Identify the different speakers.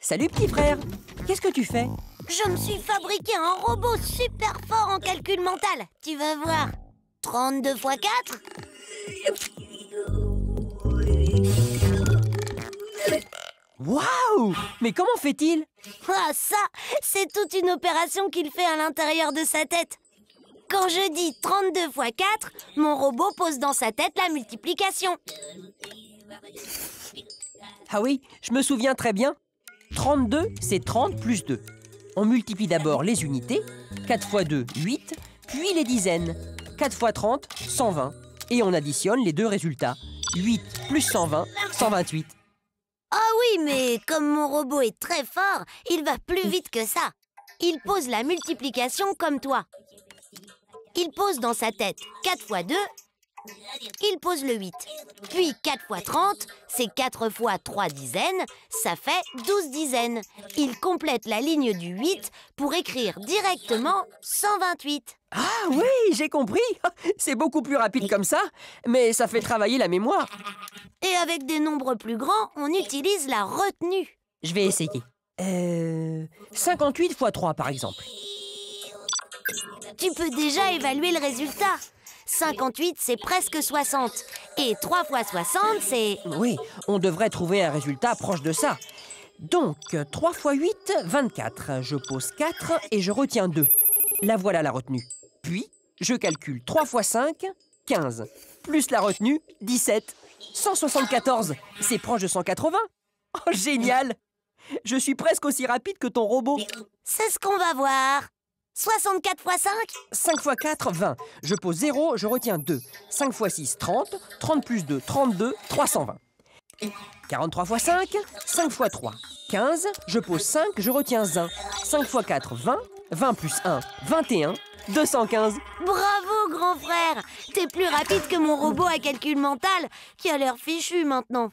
Speaker 1: Salut petit frère, qu'est-ce que tu fais?
Speaker 2: Je me suis fabriqué un robot super fort en calcul mental. Tu vas voir. 32 x 4.
Speaker 1: Waouh! Mais comment fait-il?
Speaker 2: Ah ça, c'est toute une opération qu'il fait à l'intérieur de sa tête. Quand je dis 32 x 4, mon robot pose dans sa tête la multiplication.
Speaker 1: Ah oui, je me souviens très bien. 32, c'est 30 plus 2. On multiplie d'abord les unités. 4 x 2, 8, puis les dizaines. 4 x 30, 120. Et on additionne les deux résultats. 8 plus 120, 128.
Speaker 2: Ah oui, mais comme mon robot est très fort, il va plus vite que ça. Il pose la multiplication comme toi. Il pose dans sa tête 4 x 2, il pose le 8. Puis 4 x 30, c'est 4 x 3 dizaines, ça fait 12 dizaines. Il complète la ligne du 8 pour écrire directement 128.
Speaker 1: Ah oui, j'ai compris. C'est beaucoup plus rapide comme ça, mais ça fait travailler la mémoire.
Speaker 2: Et avec des nombres plus grands, on utilise la retenue.
Speaker 1: Je vais essayer. 58 x 3 par exemple.
Speaker 2: Tu peux déjà évaluer le résultat. 58, c'est presque 60. Et 3 x 60, c'est...
Speaker 1: Oui, on devrait trouver un résultat proche de ça. Donc, 3 x 8, 24. Je pose 4 et je retiens 2. La voilà la retenue. Puis, je calcule 3 x 5, 15. Plus la retenue, 17. 174, c'est proche de 180. Oh, génial! Je suis presque aussi rapide que ton robot.
Speaker 2: C'est ce qu'on va voir. 64 x 5?
Speaker 1: 5 x 4, 20. Je pose 0, je retiens 2. 5 x 6, 30. 30 plus 2, 32, 320. 43 x 5, 5 x 3, 15. Je pose 5, je retiens 1. 5 x 4, 20. 20 plus 1, 21. 215.
Speaker 2: Bravo, grand frère! T'es plus rapide que mon robot à calcul mental, qui a l'air fichu maintenant.